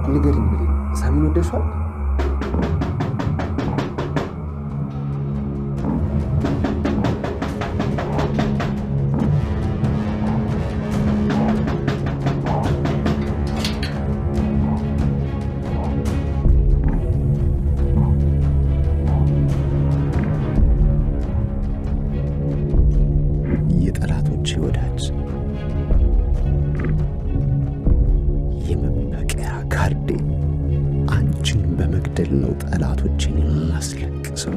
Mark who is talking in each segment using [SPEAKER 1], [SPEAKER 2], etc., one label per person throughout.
[SPEAKER 1] ንገሪኝ ብሌን፣ ሳሚን ወደድሽዋል? የጠላቶቼ ወዳጅ፣ የመበቀያ ካርዴ፣ አንቺን በመግደል ነው ጠላቶችን የማስለቅሰው።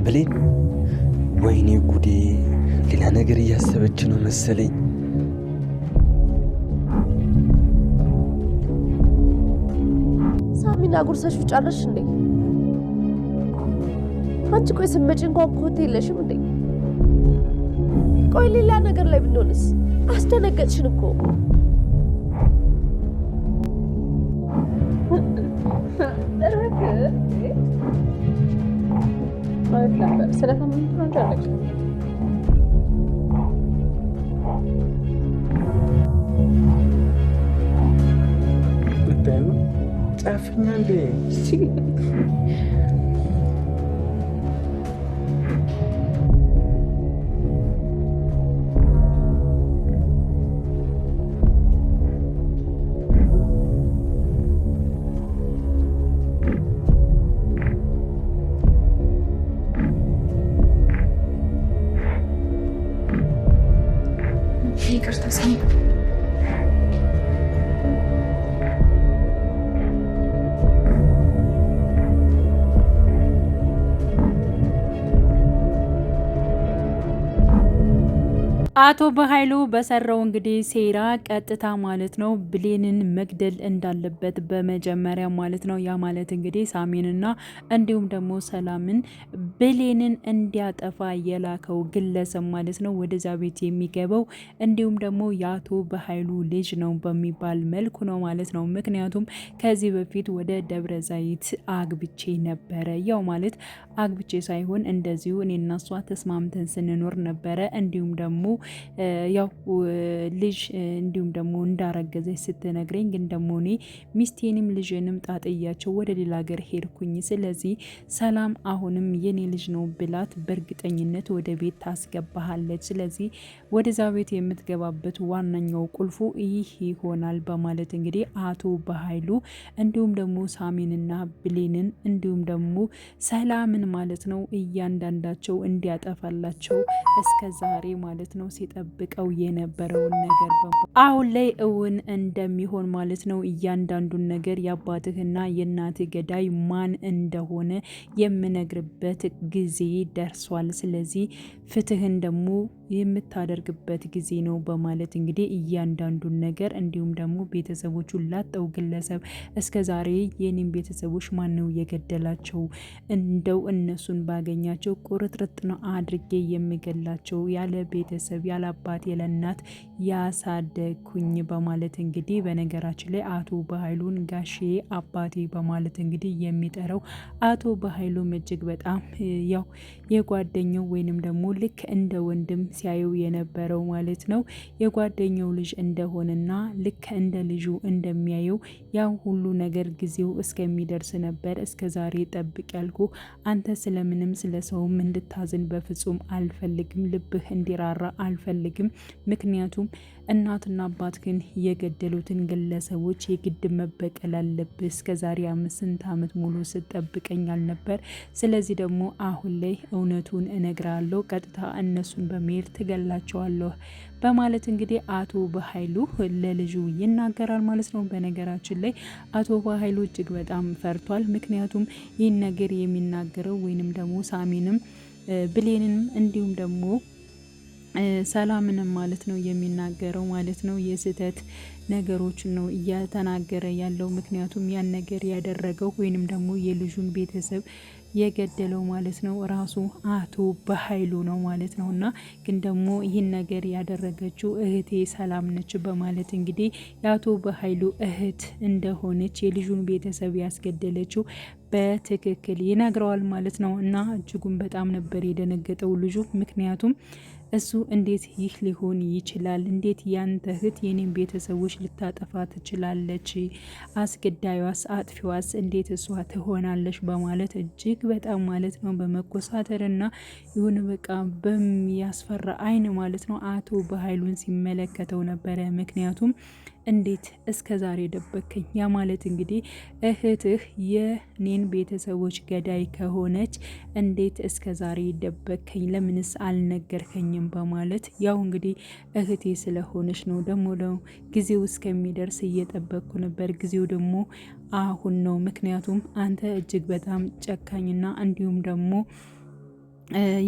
[SPEAKER 1] ብሌን፣ ወይኔ ጉዴ! ሌላ ነገር እያሰበች ነው መሰለኝ።
[SPEAKER 2] ሳሚና ጉርሰሽ ጫለሽ እንዴ? አንቺ ቆይ ስመጪ እንኳን ኮቴ የለሽም እንዴ? ቆይ ሌላ ነገር ላይ ብንሆንስ? አስደነገጥሽን እኮ።
[SPEAKER 1] ጫፍኛ እንዴ?
[SPEAKER 3] ይቅርታ ሳሚ።
[SPEAKER 4] አቶ በኃይሉ በሰራው እንግዲህ ሴራ ቀጥታ ማለት ነው ብሌንን መግደል እንዳለበት በመጀመሪያ ማለት ነው። ያ ማለት እንግዲህ ሳሚንና እንዲሁም ደግሞ ሰላምን ብሌንን እንዲያጠፋ የላከው ግለሰብ ማለት ነው ወደዛ ቤት የሚገባው እንዲሁም ደግሞ የአቶ በኃይሉ ልጅ ነው በሚባል መልኩ ነው ማለት ነው። ምክንያቱም ከዚህ በፊት ወደ ደብረ ዘይት አግብቼ ነበረ። ያው ማለት አግብቼ ሳይሆን እንደዚሁ እኔና እሷ ተስማምተን ስንኖር ነበረ። እንዲሁም ደግሞ ያው ልጅ እንዲሁም ደግሞ እንዳረገዘች ስትነግረኝ ግን ደግሞ እኔ ሚስቴንም ልጅንም ጣጥያቸው ወደ ሌላ ሀገር ሄድኩኝ። ስለዚህ ሰላም አሁንም የኔ ልጅ ነው ብላት በእርግጠኝነት ወደ ቤት ታስገባሃለች። ስለዚህ ወደዛ ቤት የምትገባበት ዋነኛው ቁልፉ ይህ ይሆናል በማለት እንግዲህ አቶ በኃይሉ እንዲሁም ደግሞ ሳሚንና ብሌንን እንዲሁም ደግሞ ሰላምን ማለት ነው እያንዳንዳቸው እንዲያጠፋላቸው እስከ ዛሬ ማለት ነው ሲጠብቀው የነበረውን ነገር አሁን ላይ እውን እንደሚሆን ማለት ነው። እያንዳንዱን ነገር የአባትህና የእናትህ ገዳይ ማን እንደሆነ የምነግርበት ጊዜ ደርሷል። ስለዚህ ፍትህን ደግሞ የምታደርግበት ጊዜ ነው በማለት እንግዲህ እያንዳንዱን ነገር እንዲሁም ደግሞ ቤተሰቦቹን ላጠው ግለሰብ እስከ ዛሬ የኔም ቤተሰቦች ማን ነው የገደላቸው? እንደው እነሱን ባገኛቸው ቁርጥርጥ ነው አድርጌ የምገላቸው ያለ ቤተሰብ ያለ አባት ያለ እናት ያሳደግኩኝ በማለት እንግዲህ በነገራችን ላይ አቶ በኃይሉን ጋሼ አባቴ በማለት እንግዲህ የሚጠራው አቶ በኃይሉም እጅግ በጣም ያው የጓደኛው ወይንም ደግሞ ልክ እንደ ወንድም ሲያየው የነበረው ማለት ነው የጓደኛው ልጅ እንደሆነና ልክ እንደ ልጁ እንደሚያየው ያው ሁሉ ነገር ጊዜው እስከሚደርስ ነበር እስከ ዛሬ ጠብቅ ያልኩ። አንተ ስለምንም ስለሰውም እንድታዝን በፍጹም አልፈልግም፣ ልብህ እንዲራራ አልፈልግም። ምክንያቱም እናትና አባት ግን የገደሉትን ግለሰቦች የግድ መበቀል አለብህ። እስከ ዛሬ 5 ዓመት ሙሉ ስጠብቀኝ አልነበር? ስለዚህ ደግሞ አሁን ላይ እውነቱን እነግራለሁ፣ ቀጥታ እነሱን በመሄድ ትገላቸዋለሁ በማለት እንግዲህ አቶ በኃይሉ ለልጁ ይናገራል ማለት ነው። በነገራችን ላይ አቶ በኃይሉ እጅግ በጣም ፈርቷል። ምክንያቱም ይህን ነገር የሚናገረው ወይንም ደግሞ ሳሚንም ብሌንንም እንዲሁም ደግሞ ሰላምንም ማለት ነው የሚናገረው ማለት ነው የስህተት ነገሮችን ነው እያተናገረ ያለው። ምክንያቱም ያን ነገር ያደረገው ወይንም ደግሞ የልጁን ቤተሰብ የገደለው ማለት ነው ራሱ አቶ በኃይሉ ነው ማለት ነው። እና ግን ደግሞ ይህን ነገር ያደረገችው እህቴ ሰላም ነች በማለት እንግዲህ የአቶ በኃይሉ እህት እንደሆነች የልጁን ቤተሰብ ያስገደለችው በትክክል ይነግረዋል ማለት ነው። እና እጅጉን በጣም ነበር የደነገጠው ልጁ። ምክንያቱም እሱ እንዴት ይህ ሊሆን ይችላል? እንዴት ያንተ እህት የኔን ቤተሰቦች ልታጠፋ ትችላለች? አስገዳዩስ አጥፊዋስ እንዴት እሷ ትሆናለች? በማለት እጅግ በጣም ማለት ነው በመኮሳተርና ይሁን በቃ በሚያስፈራ አይን ማለት ነው አቶ በኃይሉን ሲመለከተው ነበረ። ምክንያቱም እንዴት እስከ ዛሬ ደበከኝ? ያ ማለት እንግዲህ እህትህ የኔን ቤተሰቦች ገዳይ ከሆነች እንዴት እስከ ዛሬ ደበከኝ? ለምንስ አልነገርከኝም? በማለት ያው እንግዲህ እህቴ ስለሆነች ነው። ደግሞ ጊዜው እስከሚደርስ እየጠበቅኩ ነበር። ጊዜው ደግሞ አሁን ነው። ምክንያቱም አንተ እጅግ በጣም ጨካኝና እንዲሁም ደግሞ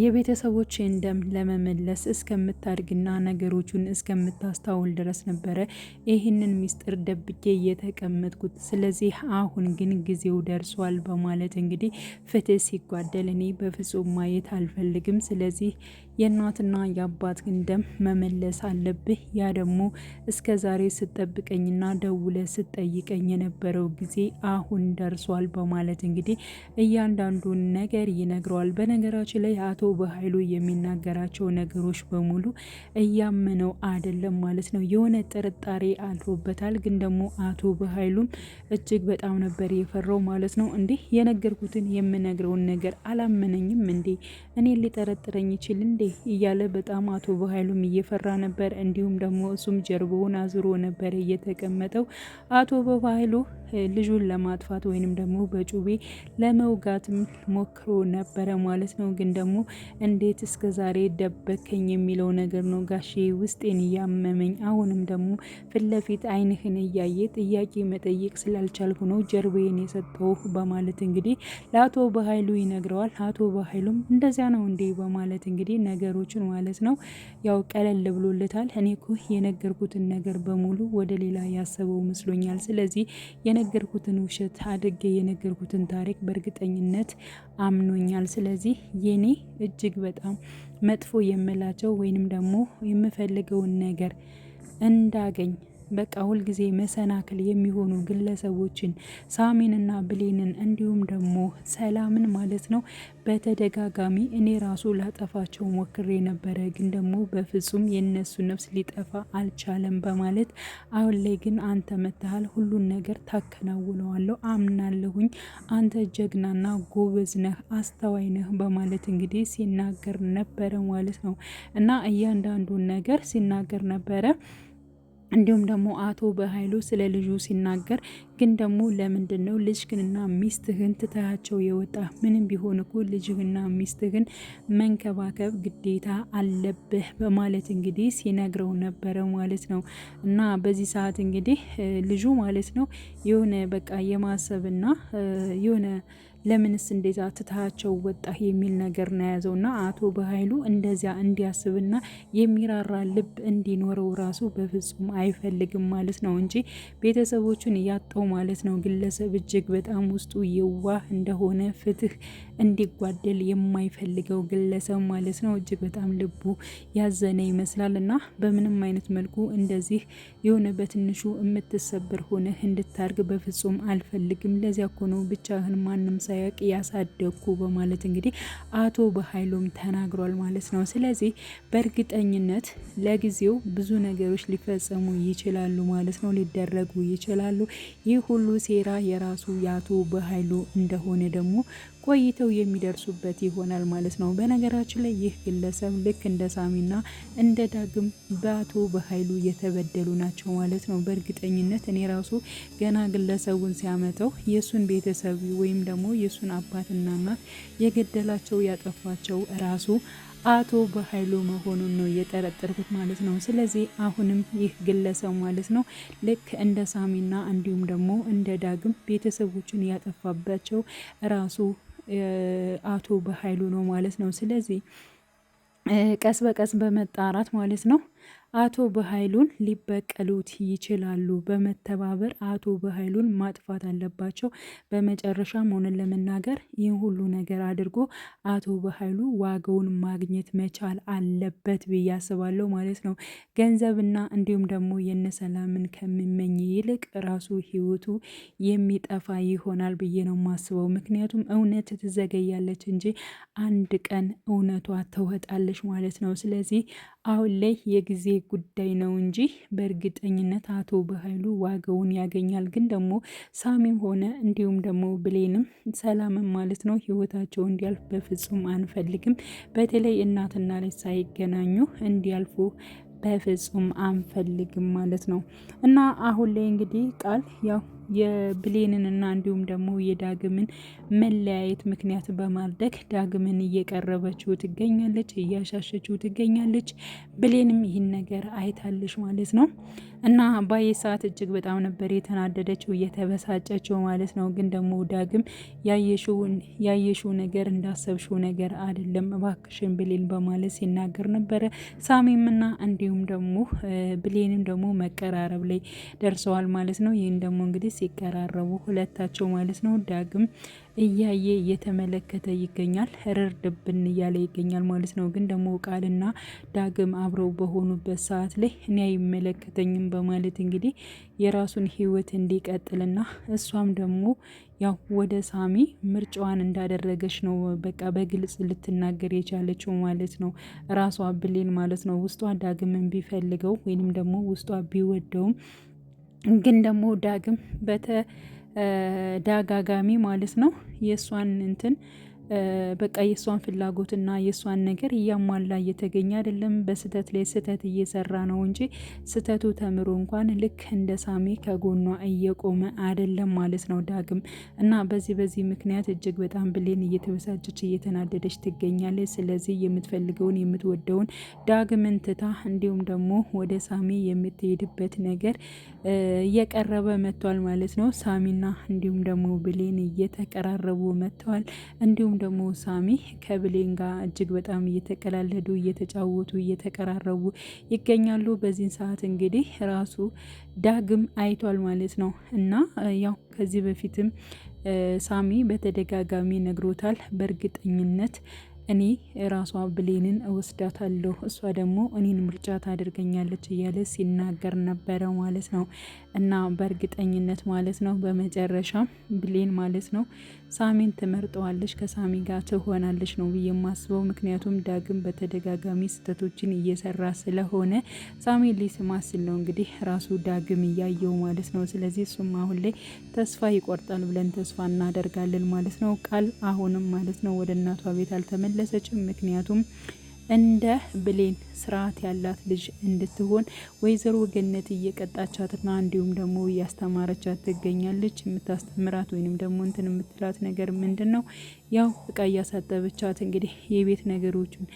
[SPEAKER 4] የቤተሰቦችን ደም ለመመለስ እስከምታድግና ነገሮቹን እስከምታስታውል ድረስ ነበረ ይህንን ሚስጥር ደብቄ እየተቀመጥኩት። ስለዚህ አሁን ግን ጊዜው ደርሷል በማለት እንግዲህ ፍትህ ሲጓደል እኔ በፍጹም ማየት አልፈልግም። ስለዚህ የእናትና የአባትን ደም መመለስ አለብህ። ያ ደግሞ እስከ ዛሬ ስጠብቀኝና ደውለ ስጠይቀኝ የነበረው ጊዜ አሁን ደርሷል በማለት እንግዲህ እያንዳንዱን ነገር ይነግረዋል። በነገራችን ላይ አቶ በኃይሉ የሚናገራቸው ነገሮች በሙሉ እያመነው አይደለም ማለት ነው። የሆነ ጥርጣሬ አድሮበታል። ግን ደግሞ አቶ በኃይሉም እጅግ በጣም ነበር የፈራው ማለት ነው። እንዲህ የነገርኩትን የምነግረውን ነገር አላመነኝም እንዴ? እኔ ሊጠረጥረኝ ይችል እንዴ? እያለ በጣም አቶ በኃይሉም እየፈራ ነበር። እንዲሁም ደግሞ እሱም ጀርባውን አዙሮ ነበር እየተቀመጠው። አቶ በኃይሉ ልጁን ለማጥፋት ወይንም ደግሞ በጩቤ ለመውጋትም ሞክሮ ነበረ ማለት ነው። ግን ደግሞ እንዴት እስከ ዛሬ ደበከኝ የሚለው ነገር ነው ጋሼ ውስጤን እያመመኝ። አሁንም ደግሞ ፊት ለፊት አይንህን እያየ ጥያቄ መጠየቅ ስላልቻልኩ ነው ጀርባዬን የሰጠው በማለት እንግዲህ ለአቶ በኃይሉ ይነግረዋል። አቶ በኃይሉም እንደዚያ ነው እንዴ በማለት እንግዲህ ነገሮችን ማለት ነው ያው ቀለል ብሎለታል። እኔ እኮ የነገርኩትን ነገር በሙሉ ወደ ሌላ ያሰበው መስሎኛል። ስለዚህ የነገርኩትን ውሸት አድርጌ የነገርኩትን ታሪክ በእርግጠኝነት አምኖኛል። ስለዚህ የኔ እጅግ በጣም መጥፎ የምላቸው ወይንም ደግሞ የምፈልገውን ነገር እንዳገኝ በቃ ሁልጊዜ መሰናክል የሚሆኑ ግለሰቦችን ሳሚንና ብሌንን እንዲሁም ደግሞ ሰላምን ማለት ነው በተደጋጋሚ እኔ ራሱ ላጠፋቸው ሞክሬ ነበረ። ግን ደግሞ በፍጹም የነሱ ነፍስ ሊጠፋ አልቻለም በማለት አሁን ላይ ግን አንተ መተሃል፣ ሁሉን ነገር ታከናውነዋለሁ፣ አምናለሁኝ፣ አንተ ጀግናና ጎበዝ ነህ፣ አስተዋይ ነህ በማለት እንግዲህ ሲናገር ነበረ ማለት ነው። እና እያንዳንዱን ነገር ሲናገር ነበረ። እንዲሁም ደግሞ አቶ በኃይሉ ስለ ልጁ ሲናገር ግን ደግሞ ለምንድን ነው ልጅህንና ሚስትህን ትተሃቸው የወጣ? ምንም ቢሆን እኮ ልጅህና ሚስትህን መንከባከብ ግዴታ አለብህ በማለት እንግዲህ ሲነግረው ነበረ ማለት ነው። እና በዚህ ሰዓት እንግዲህ ልጁ ማለት ነው የሆነ በቃ የማሰብና የሆነ ለምንስ እንደዛ ትታቸው ወጣህ የሚል ነገር ነው ያዘውና አቶ በኃይሉ እንደዚያ እንዲያስብና የሚራራ ልብ እንዲኖረው ራሱ በፍጹም አይፈልግም ማለት ነው እንጂ ቤተሰቦቹን ያጣው ማለት ነው ግለሰብ እጅግ በጣም ውስጡ የዋህ እንደሆነ ፍትህ እንዲጓደል የማይፈልገው ግለሰብ ማለት ነው። እጅግ በጣም ልቡ ያዘነ ይመስላል እና በምንም አይነት መልኩ እንደዚህ የሆነ በትንሹ የምትሰበር ሆነህ እንድታርግ በፍጹም አልፈልግም። ለዚያ እኮ ነው ብቻህን ማንም ሳያውቅ ያሳደግኩ በማለት እንግዲህ አቶ በኃይሉም ተናግሯል ማለት ነው። ስለዚህ በእርግጠኝነት ለጊዜው ብዙ ነገሮች ሊፈጸሙ ይችላሉ ማለት ነው፣ ሊደረጉ ይችላሉ። ይህ ሁሉ ሴራ የራሱ የአቶ በኃይሉ እንደሆነ ደግሞ ቆይተው የሚደርሱበት ይሆናል ማለት ነው። በነገራችን ላይ ይህ ግለሰብ ልክ እንደ ሳሚና እንደ ዳግም በአቶ በኃይሉ የተበደሉ ናቸው ማለት ነው። በእርግጠኝነት እኔ ራሱ ገና ግለሰቡን ሲያመጣው የሱን ቤተሰብ ወይም ደግሞ የሱን አባትና እናት የገደላቸው ያጠፏቸው ራሱ አቶ በኃይሉ መሆኑን ነው የጠረጠርኩት ማለት ነው። ስለዚህ አሁንም ይህ ግለሰብ ማለት ነው ልክ እንደ ሳሚና እንዲሁም ደግሞ እንደ ዳግም ቤተሰቦችን ያጠፋባቸው ራሱ አቶ በኃይሉ ነው ማለት ነው። ስለዚህ ቀስ በቀስ በመጣራት ማለት ነው አቶ በኃይሉን ሊበቀሉት ይችላሉ። በመተባበር አቶ በኃይሉን ማጥፋት አለባቸው። በመጨረሻም ሆነን ለመናገር ይህ ሁሉ ነገር አድርጎ አቶ በኃይሉ ዋጋውን ማግኘት መቻል አለበት ብዬ አስባለሁ ማለት ነው። ገንዘብና እንዲሁም ደግሞ የነሰላምን ከሚመኝ ይልቅ ራሱ ህይወቱ የሚጠፋ ይሆናል ብዬ ነው ማስበው። ምክንያቱም እውነት ትዘገያለች እንጂ አንድ ቀን እውነቷ ትወጣለች ማለት ነው። ስለዚህ አሁን ላይ የጊዜ ጉዳይ ነው እንጂ በእርግጠኝነት አቶ በኃይሉ ዋጋውን ያገኛል። ግን ደግሞ ሳሚም ሆነ እንዲሁም ደግሞ ብሌንም ሰላምም ማለት ነው ህይወታቸው እንዲያልፍ በፍጹም አንፈልግም። በተለይ እናትና ልጅ ሳይገናኙ እንዲያልፉ በፍጹም አንፈልግም ማለት ነው። እና አሁን ላይ እንግዲህ ቃል ያው የብሌንንና እንዲሁም ደግሞ የዳግምን መለያየት ምክንያት በማድረግ ዳግምን እየቀረበችው ትገኛለች፣ እያሻሸችው ትገኛለች። ብሌንም ይህን ነገር አይታለች ማለት ነው። እና ባየ ሰዓት እጅግ በጣም ነበር የተናደደችው እየተበሳጨችው ማለት ነው። ግን ደግሞ ዳግም ያየሽው ነገር እንዳሰብሽው ነገር አይደለም እባክሽን ብሌን በማለት ሲናገር ነበረ። ሳሚምና እንዲሁም ደግሞ ብሌንም ደግሞ መቀራረብ ላይ ደርሰዋል ማለት ነው። ይህን ደግሞ እንግዲህ ሲቀራረቡ ሁለታቸው ማለት ነው ዳግም እያየ እየተመለከተ ይገኛል። ርርድብን እያለ ይገኛል ማለት ነው። ግን ደግሞ ቃልና ዳግም አብረው በሆኑበት ሰዓት ላይ እኔ አይመለከተኝም በማለት እንግዲህ የራሱን ህይወት እንዲቀጥልና እሷም ደግሞ ያው ወደ ሳሚ ምርጫዋን እንዳደረገች ነው በቃ በግልጽ ልትናገር የቻለችው ማለት ነው። ራሷ ብሌን ማለት ነው ውስጧ ዳግምን ቢፈልገው ወይንም ደግሞ ውስጧ ቢወደውም ግን ደግሞ ዳግም በተደጋጋሚ ማለት ነው የእሷን እንትን በቃ የእሷን ፍላጎትና የእሷን ነገር እያሟላ እየተገኘ አይደለም። በስህተት ላይ ስህተት እየሰራ ነው እንጂ ስህተቱ ተምሮ እንኳን ልክ እንደ ሳሚ ከጎኗ እየቆመ አይደለም ማለት ነው ዳግም። እና በዚህ ምክንያት እጅግ በጣም ብሌን እየተበሳጨች እየተናደደች ትገኛለች። ስለዚህ የምትፈልገውን የምትወደውን ዳግምን ትታ እንዲሁም ደግሞ ወደ ሳሚ የምትሄድበት ነገር እየቀረበ መጥቷል ማለት ነው። ሳሚና እንዲሁም ደግሞ ብሌን እየተቀራረቡ መጥተዋል። እንዲሁም ደግሞ ሳሚ ከብሌን ጋር እጅግ በጣም እየተቀላለዱ እየተጫወቱ እየተቀራረቡ ይገኛሉ። በዚህን ሰዓት እንግዲህ ራሱ ዳግም አይቷል ማለት ነው። እና ያው ከዚህ በፊትም ሳሚ በተደጋጋሚ ነግሮታል። በእርግጠኝነት እኔ ራሷ ብሌንን እወስዳታለሁ፣ እሷ ደግሞ እኔን ምርጫ ታደርገኛለች እያለ ሲናገር ነበረ ማለት ነው። እና በእርግጠኝነት ማለት ነው በመጨረሻ ብሌን ማለት ነው ሳሚን ትመርጠዋለች፣ ከሳሚ ጋር ትሆናለች ነው ብዬ የማስበው። ምክንያቱም ዳግም በተደጋጋሚ ስህተቶችን እየሰራ ስለሆነ ሳሚ ሊስማስል ነው እንግዲህ ራሱ ዳግም እያየው ማለት ነው። ስለዚህ እሱም አሁን ላይ ተስፋ ይቆርጣል ብለን ተስፋ እናደርጋለን ማለት ነው። ቃል አሁንም ማለት ነው ወደ እናቷ ቤት አልተመለሰችም። ምክንያቱም እንደ ብሌን ስርዓት ያላት ልጅ እንድትሆን ወይዘሮ ገነት እየቀጣቻትና እንዲሁም ደግሞ እያስተማረቻት ትገኛለች። የምታስተምራት ወይንም ደግሞ እንትን የምትላት ነገር ምንድን ነው? ያው እቃ እያሳጠበቻት እንግዲህ የቤት ነገሮችን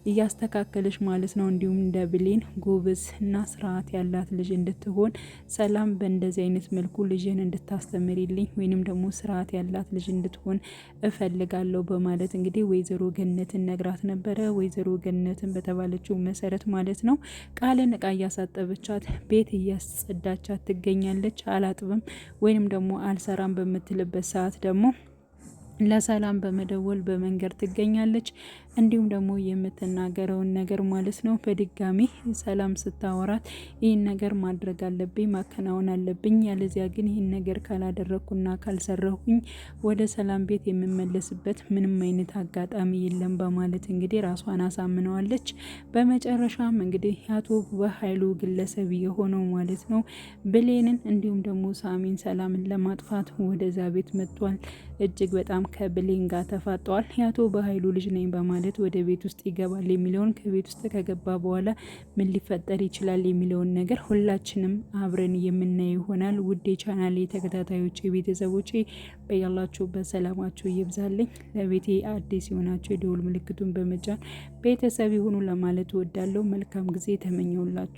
[SPEAKER 4] እያስተካከለች ማለት ነው። እንዲሁም እንደ ብሌን ጎበዝ እና ስርዓት ያላት ልጅ እንድትሆን ሰላም በእንደዚህ አይነት መልኩ ልጅን እንድታስተምሪልኝ ወይንም ደግሞ ስርዓት ያላት ልጅ እንድትሆን እፈልጋለሁ በማለት እንግዲህ ወይዘሮ ገነትን ነግራት ነበረ። ወይዘሮ ገነትን በተባለችው መሰረት ማለት ነው ቃልን እቃ እያሳጠበቻት ቤት እያስጸዳቻት ትገኛለች። አላጥብም ወይንም ደግሞ አልሰራም በምትልበት ሰዓት ደግሞ ለሰላም በመደወል በመንገድ ትገኛለች። እንዲሁም ደግሞ የምትናገረውን ነገር ማለት ነው በድጋሚ ሰላም ስታወራት ይህን ነገር ማድረግ አለብኝ ማከናወን አለብኝ፣ ያለዚያ ግን ይህን ነገር ካላደረግኩና ካልሰራሁኝ ወደ ሰላም ቤት የምመለስበት ምንም አይነት አጋጣሚ የለም በማለት እንግዲህ ራሷን አሳምነዋለች። በመጨረሻም እንግዲህ አቶ በኃይሉ ግለሰብ የሆነው ማለት ነው ብሌንን እንዲሁም ደግሞ ሳሚን ሰላምን ለማጥፋት ወደዛ ቤት መጥቷል። እጅግ በጣም ከብሌን ጋር ተፋጠዋል። የአቶ በኃይሉ ልጅ ነኝ በማለት ወደ ቤት ውስጥ ይገባል የሚለውን ከቤት ውስጥ ከገባ በኋላ ምን ሊፈጠር ይችላል የሚለውን ነገር ሁላችንም አብረን የምናየው ይሆናል። ውድ የቻናሌ ተከታታዮች ቤተሰቦች በያላችሁበት ሰላማችሁ ይብዛልኝ። ለቤቴ አዲስ የሆናችሁ የደውል ምልክቱን በመጫን ቤተሰብ ይሁኑ ለማለት እወዳለሁ። መልካም ጊዜ ተመኘውላችሁ።